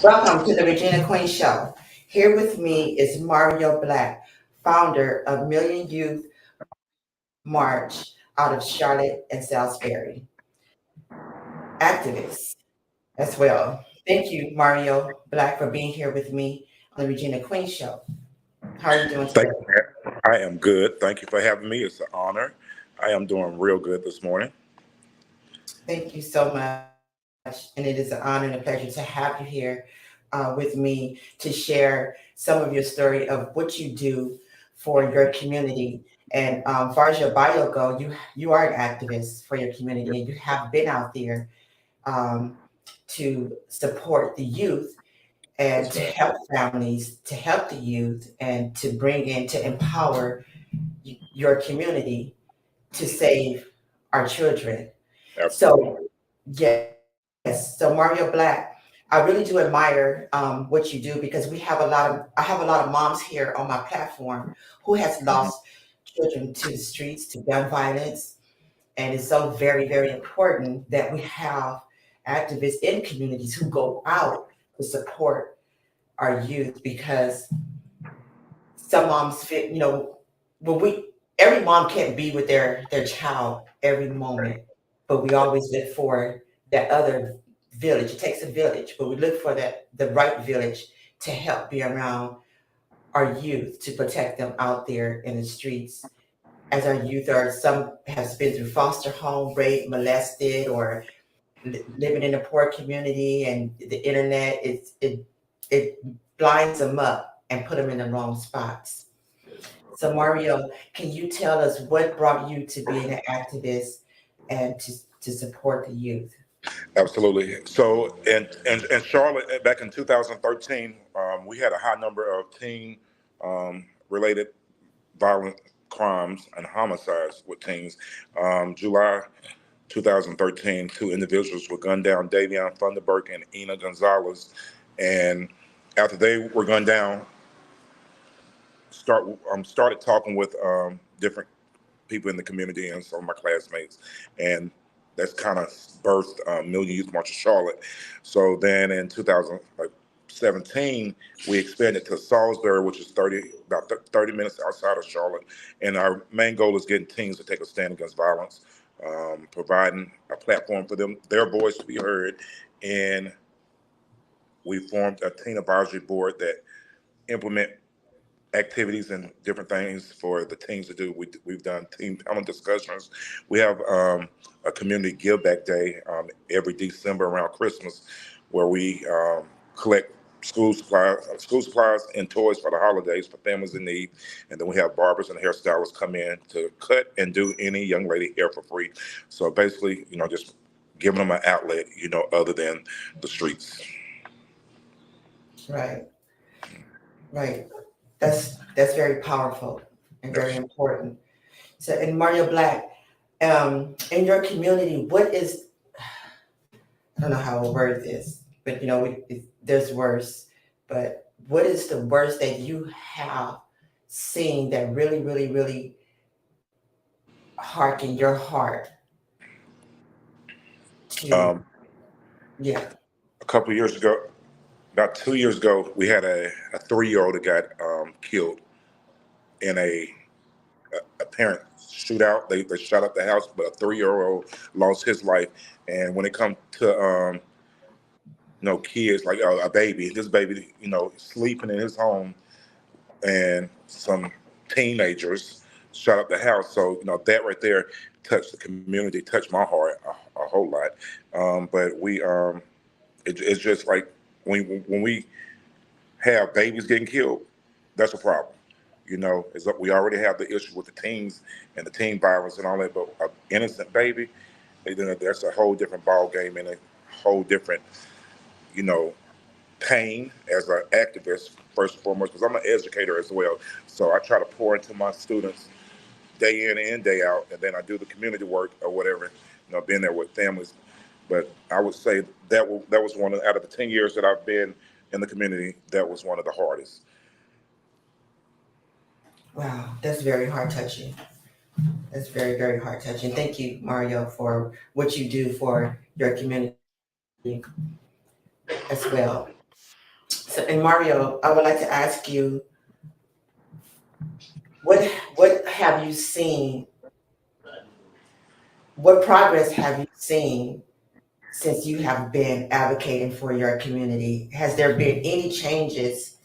Welcome to the Regina Queen Show. Here with me is Mario Black, founder of Million Youth March out of Charlotte and Salisbury, activist as well. Thank you, Mario Black, for being here with me on the Regina Queen Show. How are you doing Thank today? you. I am good. Thank you for having me. It's an honor. I am doing real good this morning. Thank you so much. And it is an honor and a pleasure to have you here with me to share some of your story of what you do for your community. And as far as your bio go, you are an activist for your community, and you have been out there um, to support the youth and Yes, to ma'am. help families, to help the youth, and to bring in to empower your community to save our children. So Absolutely. yes, so Mario Black, I really do admire what you do because I have a lot of moms here on my platform who has lost Mhm. children to the streets, to gun violence, and it's so very, very important that we have activists in communities who go out to support our youth because some moms feel, when we every mom can't be with their child every moment, but we always look for that other village. It takes a village, but we look for the right village to help be around our youth to protect them out there in the streets. As our youth are some has been through foster home, raped, molested, or living in a poor community, and the internet it blinds them up and put them in the wrong spots. So Mario, can you tell us what brought you to being an activist and to support the youth? Absolutely. So, in Charlotte, back in 2013, we had a high number of teen related violent crimes and homicides with teens. July 2013, two individuals were gunned down, Davion Thunderberg and Ina Gonzalez. And after they were gunned down, started talking with different people in the community and some of my classmates, and that's kind of birthed Million Youth March of Charlotte. So then in 2017, we expanded to Salisbury, which is 30 minutes outside of Charlotte, and our main goal is getting teens to take a stand against violence, providing a platform for them, their voice to be heard, and we formed a teen advisory board that implement activities and different things for the teams to do. We've done team panel discussions. We have a community give back day every December around Christmas, where we collect school supplies and toys for the holidays for families in need. And then we have barbers and hairstylists come in to cut and do any young lady hair for free. So basically, just giving them an outlet, other than the streets. Right, right. That's very powerful and very Yes. important. So, and Mario Black, in your community, what is I don't know how to word this, but there's worse. But what is the worst that you have seen that really, really, really harken your heart to? Um, Yeah. a couple of years ago, about 2 years ago, we had a 3-year-old that got killed in a parent shootout. They shot up the house, but a 3-year-old lost his life. And when it comes to kids, like a baby, this baby, sleeping in his home, and some teenagers shot up the house. So that right there touched the community, touched my heart a whole lot. But it's just like when we have babies getting killed, that's a problem. Is that we already have the issue with the teens and the teen violence and all that, but an innocent baby, that's a whole different ball game and a whole different, you know, pain as an activist first and foremost, because I'm an educator as well. So I try to pour into my students day in and day out, and then I do the community work or whatever, being there with families. But I would say that was one of out of the 10 years that I've been in the community, that was one of the hardest. Wow, that's very heart touching. That's very, very heart touching. Thank you, Mario, for what you do for your community as well. So, and Mario, I would like to ask you, what have you seen? What progress have you seen since you have been advocating for your community? Has there been any changes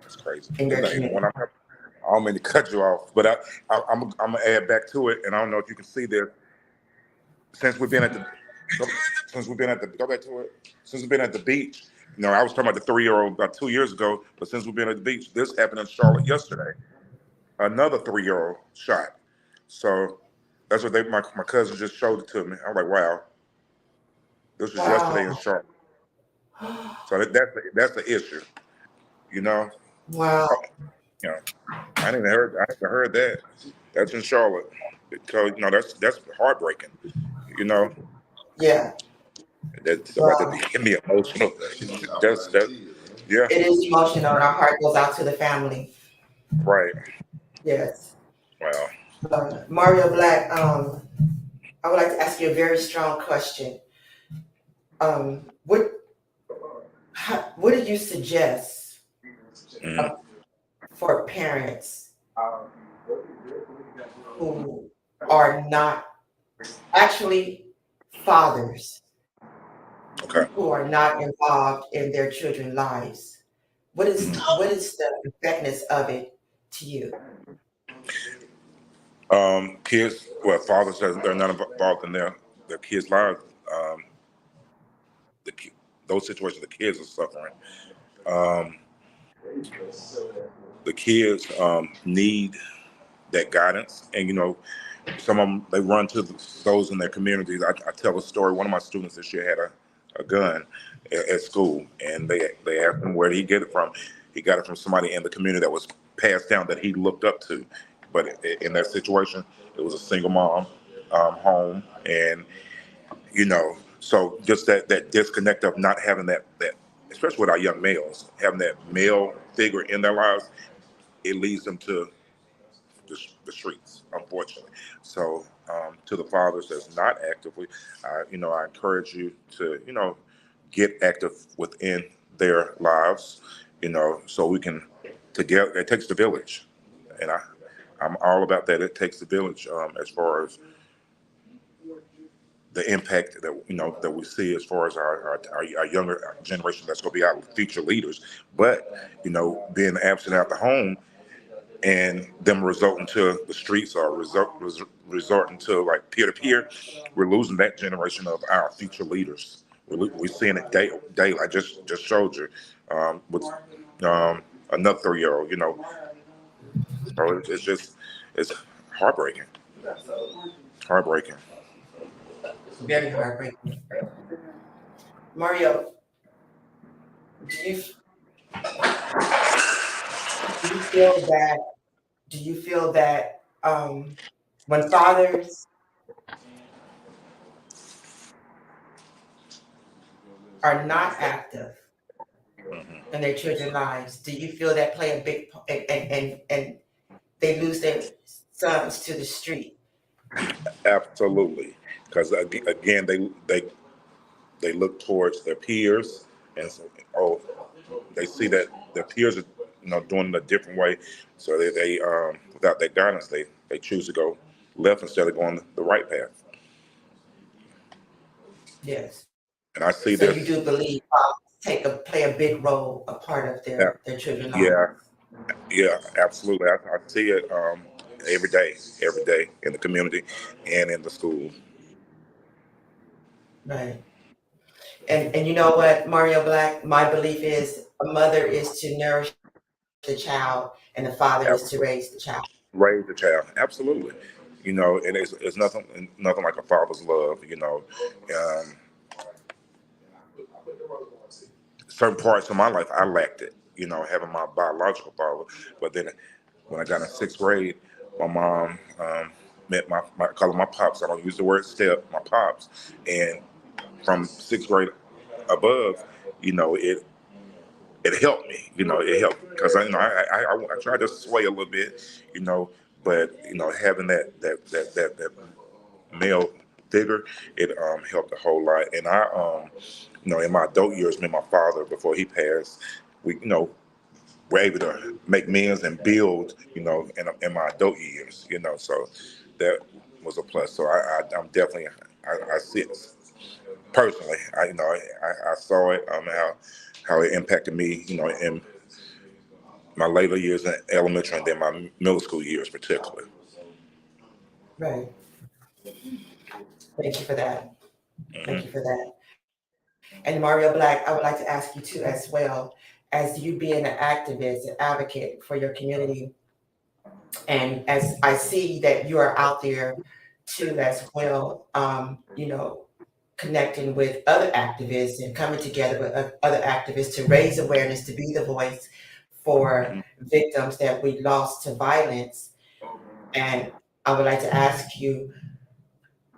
It's crazy. in your When community? I don't mean to cut you off, but I'm gonna add back to it, and I don't know if you can see this. Since we've been at the since we've been at the go back to it. Since we've been at the beach, I was talking about the 3-year-old about 2 years ago, but since we've been at the beach, this happened in Charlotte yesterday. Another 3-year-old shot. So that's what my cousin just showed it to me. I'm like, wow, this was yesterday in Wow. Charlotte. So that's the issue, you know. Wow. Oh, you know, I never heard that. That's in Charlotte. Because that's heartbreaking. You know, Yeah. that's about to Wow. get me emotional. Yeah, It is emotional, and our heart goes out to the family. right. Yes. Wow. Mario Black, I would like to ask you a very strong question. What what do you suggest Mhm. for parents who are not actually fathers Okay. who are not involved in their children's lives? What is the effectiveness of it to you? Kids, well, fathers says they're not involved in their kids' lives. Um, the ki- those situations, the kids are suffering. Um, the kids need that guidance, and some of them they run to those in their communities. I tell a story. One of my students this year had a gun at school, and they asked him where did he get it from. He got it from somebody in the community that was passed down that he looked up to. But in that situation, it was a single mom home, and so just that disconnect of not having that, especially with our young males, having that male figure in their lives, it leads them to the streets, unfortunately. So to the fathers that's not actively, I encourage you to, get active within their lives, so we can together. It takes the village, and I'm all about that. It takes the village as far as the impact that that we see as far as our younger generation that's going to be our future leaders. But being absent out the home and them resulting to the streets or resorting to like peer to peer, we're losing that generation of our future leaders. We're seeing it daily. I just showed you with another 3-year-old. So it's heartbreaking. Heartbreaking. Very heartbreaking. Mario, do you do you feel that when fathers are not active Mhm. in their children's lives, do you feel that play a big and they lose their sons to the street? Absolutely, because again, they look towards their peers, and so, oh, they see that their peers are doing it a different way, so they without that guidance, they choose to go left instead of going the right path. Yes. And I see So you this. do believe fathers play a big role, a part of Yeah, their children's lives. yeah, yeah, absolutely. I see it every day in the community and in the school. Right. And you know what, Mario Black, my belief is a mother is to nourish the child and the father is to raise the child. Raise the child, absolutely. And it's nothing like a father's love. Um, certain parts of my life I lacked it. Having my biological father, but then when I got in 6th grade, my mom met my I call him my pops. I don't use the word step, my pops, and from 6th grade above, it helped me. It helped because I tried to sway a little bit, but having that male figure, it helped a whole lot. And in my adult years, me and my father, before he passed, we, were able to make amends and build, in my adult years, so that was a plus. So I'm definitely, I see it personally. I saw it, how it impacted me, in my later years in elementary and then my middle school years particularly. Right. Thank you for that. Hmm. Thank you for that. And Mario Black, I would like to ask you too as well, as you being an activist, an advocate for your community, and as I see that you are out there too as well, connecting with other activists and coming together with other activists to raise awareness, to be the voice for victims that we lost to violence. And I would like to ask you,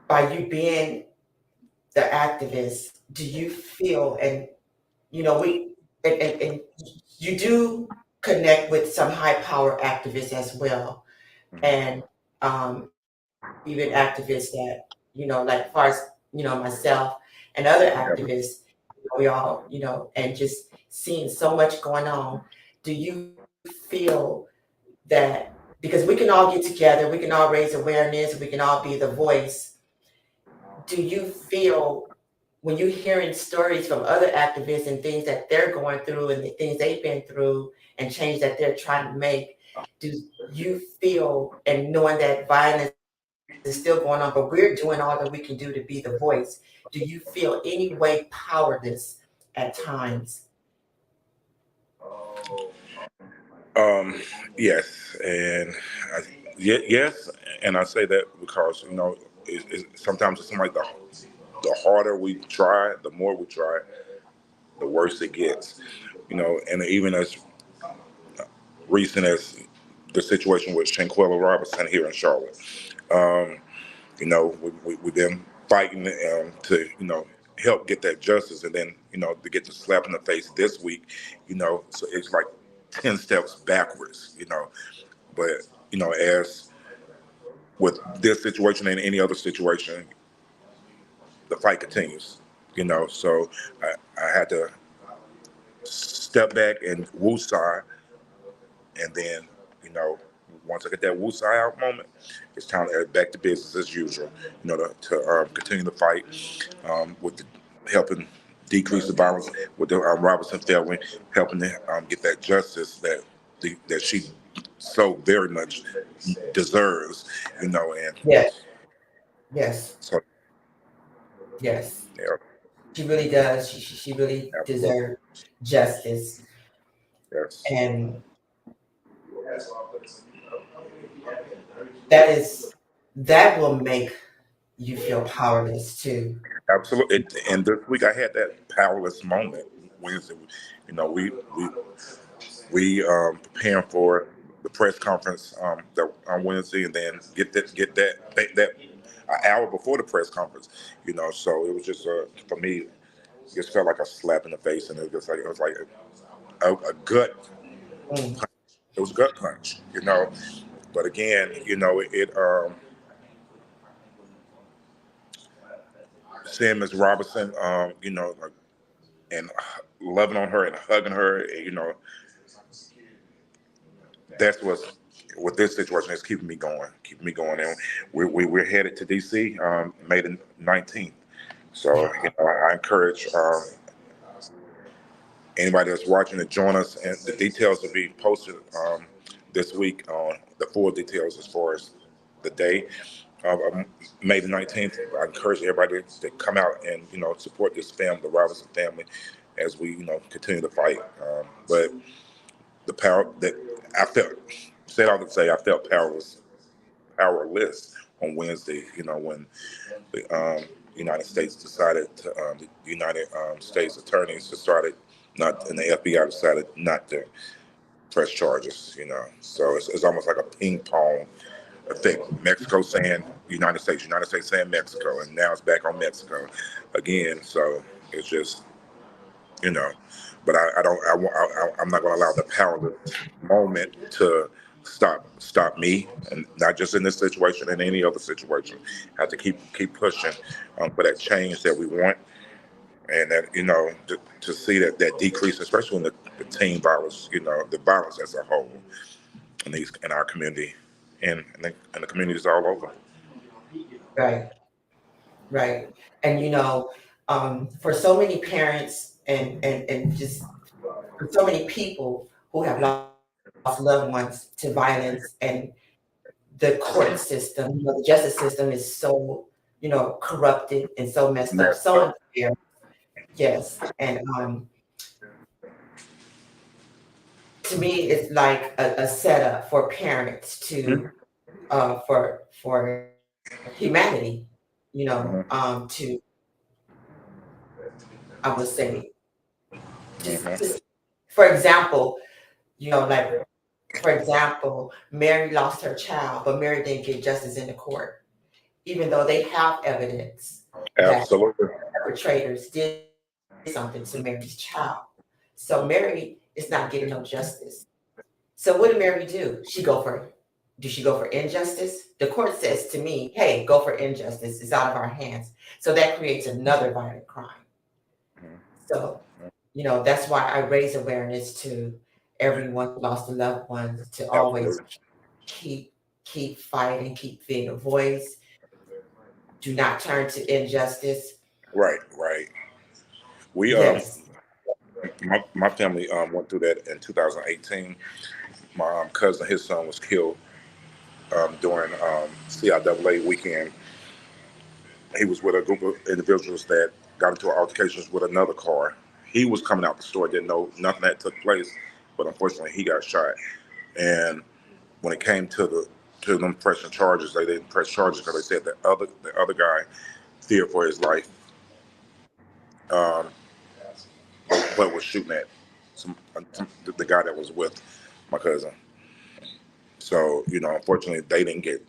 by you being the activist, do you feel, and we and you do connect with some high power activists as well, and even activists that like far as myself and other activists, we all and just seeing so much going on. Do you feel that because we can all get together, we can all raise awareness, we can all be the voice, do you feel when you're hearing stories from other activists and things that they're going through and the things they've been through and change that they're trying to make, do you feel, and knowing that violence is still going on, but we're doing all that we can do to be the voice, do you feel any way powerless at times? Yes, and yes, and I say that because sometimes it seems like the harder we try, the more we try, the worse it gets. And even as recent as the situation with Shanquella Robinson here in Charlotte, um, we've been fighting to help get that justice, and then to get the slap in the face this week, so it's like 10 steps backwards, but as with this situation and any other situation, the fight continues. So I had to step back and woosah, and then once I get that woosah out moment, it's time to head back to business as usual. To continue the fight with helping decrease the violence with the Robinson family, helping to get that justice that she so very much deserves. And Yes, yes, so yes. yeah, She really does. She really absolutely, deserves justice. yes. And that is, that will make you feel powerless too. Absolutely. And this week I had that powerless moment Wednesday. We preparing for the press conference that on Wednesday, and then get that an hour before the press conference. So it was just for me, it just felt like a slap in the face, and it was like a gut. Mm, It was a gut punch. But again, seeing Miss Robinson, like, and loving on her and hugging her, that's what's with this situation is keeping me going. And we're headed to DC May the 19th. So I encourage anybody that's watching to join us, and the details will be posted this week on the full details as far as the day of May the 19th. I encourage everybody to come out and support this family, the Robinson family, as we continue to fight. But the power that I felt, said all to say, I felt powerless on Wednesday. When the United States decided to, the United States attorneys decided not, and the FBI decided not to press charges. So it's almost like a ping pong effect. Mexico saying United States saying Mexico, and now it's back on Mexico again. So it's just you know. But I don't. I'm not going to allow the powerless moment to stop me, and not just in this situation, in any other situation. I have to keep pushing for that change that we want, and that to see that decrease, especially in the teen violence, the violence as a whole in our community and the communities all over. Right, right. And for so many parents and just for so many people who have lost loved ones to violence, and the court system, the justice system is so, corrupted and so messed up, so unfair. Yes. And to me, it's like a setup for parents to for humanity, to, I would say, just for example, like, for example, Mary lost her child, but Mary didn't get justice in the court, even though they have evidence that Absolutely. perpetrators did something to Mary's child. So Mary is not getting no justice. So what did Mary do? Did she go for injustice? The court says to me, hey, go for injustice. It's out of our hands. So that creates another violent crime. So, that's why I raise awareness to everyone who lost a loved ones to always keep fighting, keep being a voice. Do not turn to injustice. Right. We Yes. my family went through that in 2018. My cousin, his son was killed during CIAA weekend. He was with a group of individuals that got into altercations with another car. He was coming out the store, didn't know nothing that took place, but unfortunately he got shot. And when it came to them pressing charges, they didn't press charges because they said the other guy feared for his life, but was shooting at the guy that was with my cousin. So unfortunately, they didn't get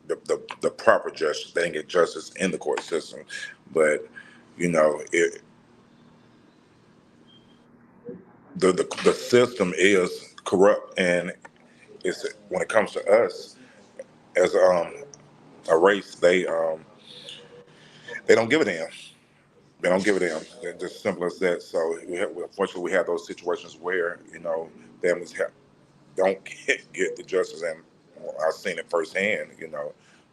the proper justice. They didn't get justice in the court system. But the system is corrupt, and it's when it comes to us as a race, they don't give a damn. They don't give a damn. It's just simple as that. So unfortunately, we have those situations where families don't get the justice, and I've seen it firsthand.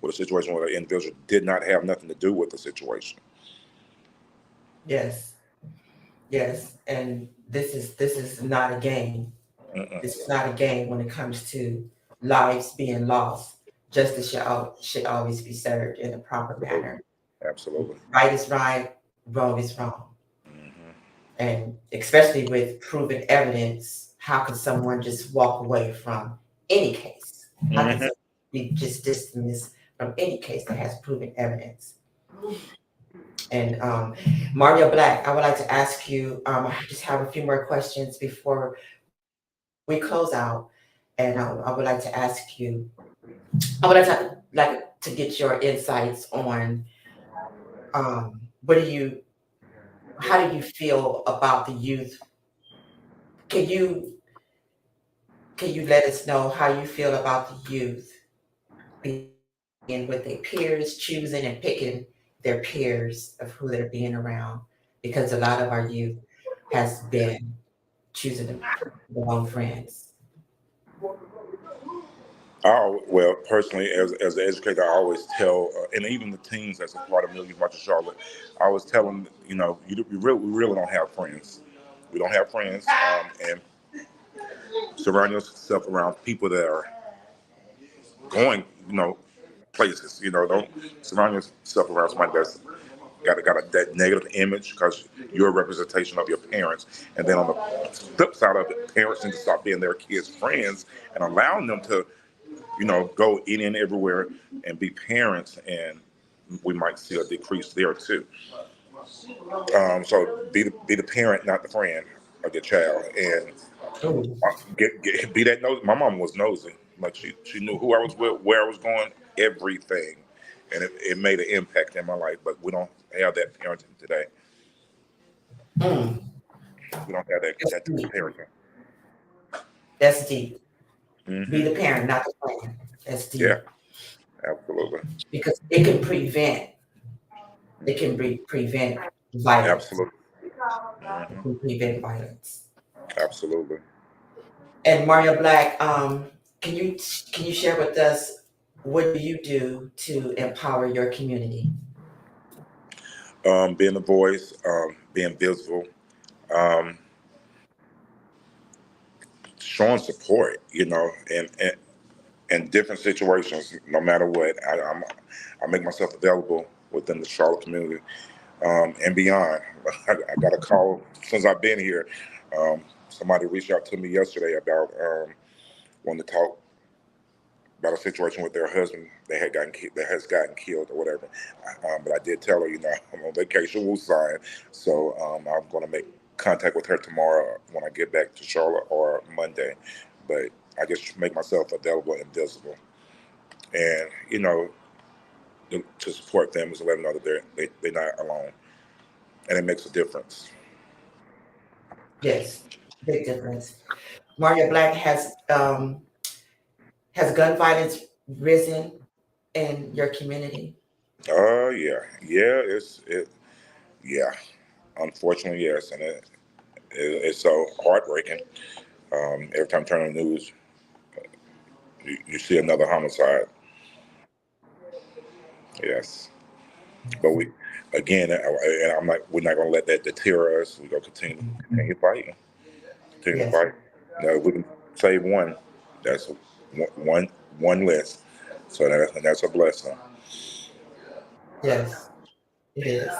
With a situation where the individual did not have nothing to do with the situation. Yes. And this is not a game. This is not a game when it comes to lives being lost. Justice should always be served in a proper manner. Absolutely. Right is right, wrong is wrong. And especially with proven evidence, how can someone just walk away from any case? How can someone be just dismissed from any case that has proven evidence? And Mario Black, I would like to ask you, I just have a few more questions before we close out. And I would like to ask you, I would like to get your insights on how do you feel about the youth? Can you let us know how you feel about the youth being with their peers, choosing and picking their peers of who they're being around? Because a lot of our youth has been choosing the wrong friends. Well, personally, as an educator, I always tell, and even the teens that's a part of Million March of Charlotte, I always tell them, we really don't have friends. We don't have friends, and surround yourself around people that are going, places. Don't surround yourself around somebody that's got that negative image, because you're a representation of your parents. And then on the flip side of it, parents need to stop being their kids' friends and allowing them to go in and everywhere and be parents, and we might see a decrease there too. So be the parent, not the friend of your child, and be that nosy. My mom was nosy. Like she knew who I was with, where I was going, everything, and it made an impact in my life. But we don't have that parenting today. We don't have that parenting. That's deep. Be the parent, not the friend. That's deep. Yeah, absolutely. Because it can prevent violence, Absolutely. Mhm. to prevent violence. Absolutely. And Mario Black, can you share with us what do you do to empower your community? Being a voice, being visible, um, showing support, in different situations, no matter what. I make myself available within the Charlotte community, and beyond. I got a call since I've been here. Somebody reached out to me yesterday about wanting to talk about a situation with their husband that has gotten killed or whatever. But I did tell her, I'm on vacation with sign, so I'm going to make contact with her tomorrow when I get back to Charlotte or Monday. But I just make myself available and visible, and to support families and let them know that they're not alone, and it makes a difference. Yes, big difference. Mario Black, has gun violence risen in your community? Yeah, yeah, yeah. Unfortunately, yes, and it's so heartbreaking. Every time I turn on the news, you see another homicide. Yes, but and I'm like, we're not gonna let that deter us. We're gonna continue fighting, continue to Yes, fight. If we can save one, that's one less. So that's a blessing. yes, it is.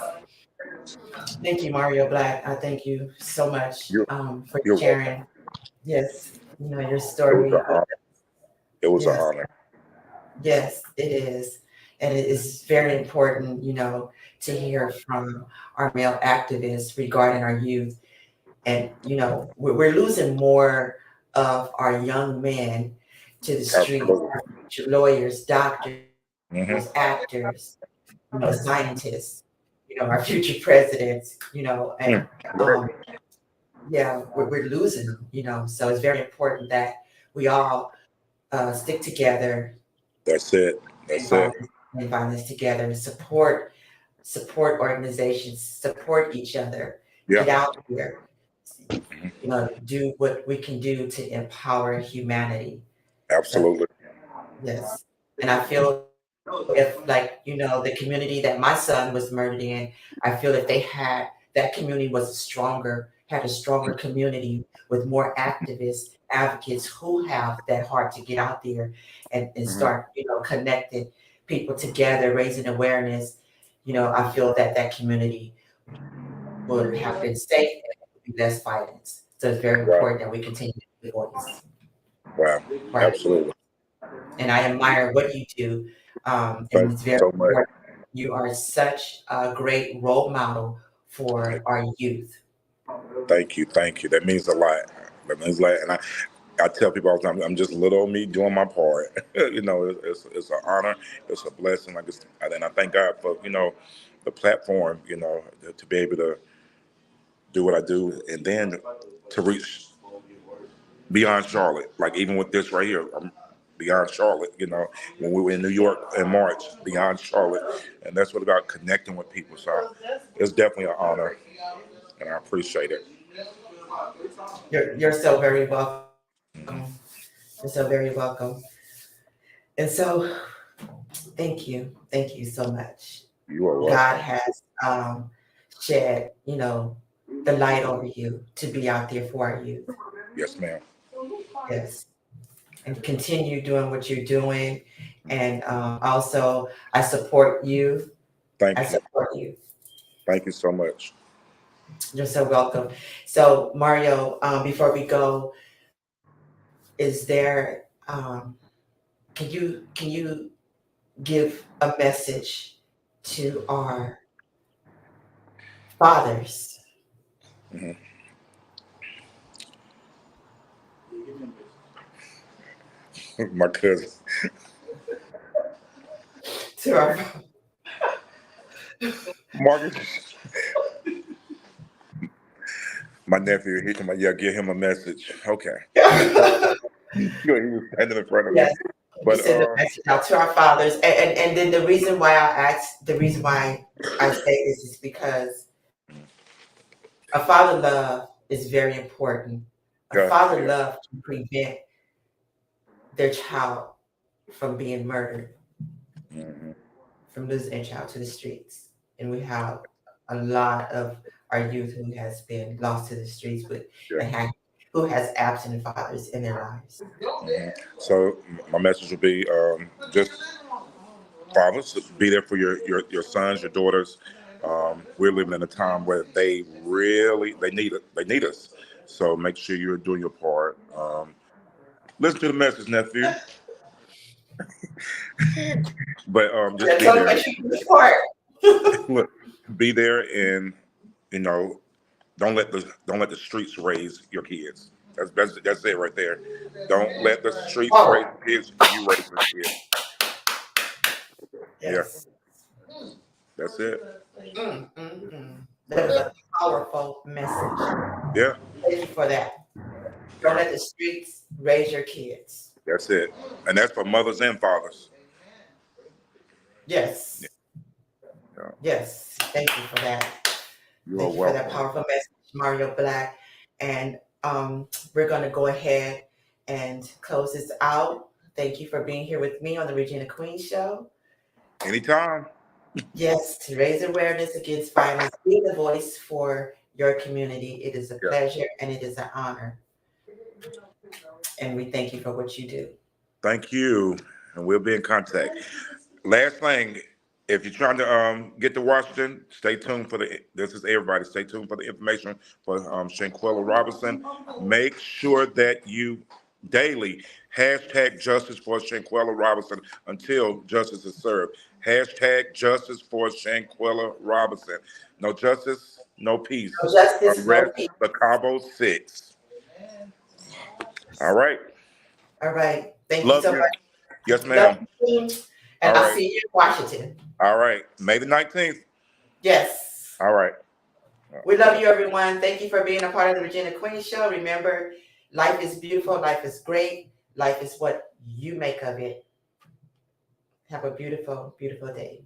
Thank you, Mario Black. I thank you so much You're for you're welcome. sharing. Yes, your It was an story. honor. It was an Yes, honor. yes, it is. And it is very important, to hear from our male activists regarding our youth. And, we're losing more of our young men to the streets, Absolutely. our future lawyers, doctors, Hmm. actors, scientists, our future presidents, and um, yeah, we're losing them, so it's very important that we all stick together That's it. and That's it. violence together, support organizations, support each other, Yeah. get out here, Mhm. do what we can do to empower humanity. So Absolutely. yes, and I feel if like the community that my son was murdered in, I feel if they had that community was had a stronger community with more activists, advocates who have that heart to get out there and Hmm. start connecting people together, raising awareness. I feel that that community would have been safe and there would be less violence. So it's very Wow. important that we continue to be voice, Wow. right? Absolutely. And I admire what you do. And Thank it's you very so much. important. You are such a great role model for our youth. Thank you. Thank you. That means a lot. That means a lot. And I tell people all the time, I'm just little old me doing my part. It's an honor. It's a blessing. And I thank God for, the platform, to be able to do what I do and then to reach beyond Charlotte. Like even with this right here, I'm beyond Charlotte. When we were in New York in March, beyond Charlotte, and that's what about connecting with people. So it's definitely an honor, and I appreciate it. You're so very welcome. Mhm. You're so very welcome. And so thank you so much. You are God welcome. has shed, the light over you to be out there for our youth. Yes, ma'am. Yes. And continue doing what you're doing. And also, I support you. I Thank you. support you. Thank you so much. You're so welcome. So, Mario, before we go, is there can you give a message to our fathers, Mhm. My cousin, to our Marcus, my nephew. He come. Yeah, give him a message. Okay. He was standing in front of me. yes, you But send a message out to our fathers, and then the reason why I say this is because A father love is very important. A Yeah. father love can prevent their child from being murdered, Hmm. from losing their child to the streets. And we have a lot of our youth who has been lost to the streets with Yeah. who has absent fathers in their lives. Hmm. So my message would be just fathers, be there for your sons, your daughters. We're living in a time where they need it. They need us. So make sure you're doing your part. Listen to the message, nephew. But just Yeah, be tell them there. that you do this part. Look, be there, and you know, don't let the streets raise your kids. That's it right there. Don't let the streets raise Oh, kids. You raise the kids. Yeah, yes. that's it. That was a powerful message. Yeah, Thank you for that. Don't yeah, let the streets raise your kids. that's it. And that's for mothers and fathers. Yes. Yeah, Yes. Thank you for that. you are Thank you for that welcome. powerful message, Mario Black. And we're going to go ahead and close this out. Thank you for being here with me on the Regina Queen Show. Anytime. Yes, to raise awareness against violence, be the voice for your community. It is a Yeah. pleasure and it is an honor. And we thank you for what you do. Thank you, and we'll be in contact. Last thing, if you're trying to get to Washington, stay tuned for the. This is everybody. Stay tuned for the information for Shanquella Robinson. Make sure that you daily hashtag justice for Shanquella Robinson until justice is served. Hashtag justice for Shanquella Robinson. No justice, no peace. No justice, no Arrest peace. the Cabo Six. All right. All right. Thank you Love so you. much. Yes, Love ma'am. you. And All I'll right. see you in Washington. All right. May the 19th. Yes. All right. We love you, everyone. Thank you for being a part of the Regina Queen Show. Remember, life is beautiful. Life is great. Life is what you make of it. Have a beautiful, beautiful day.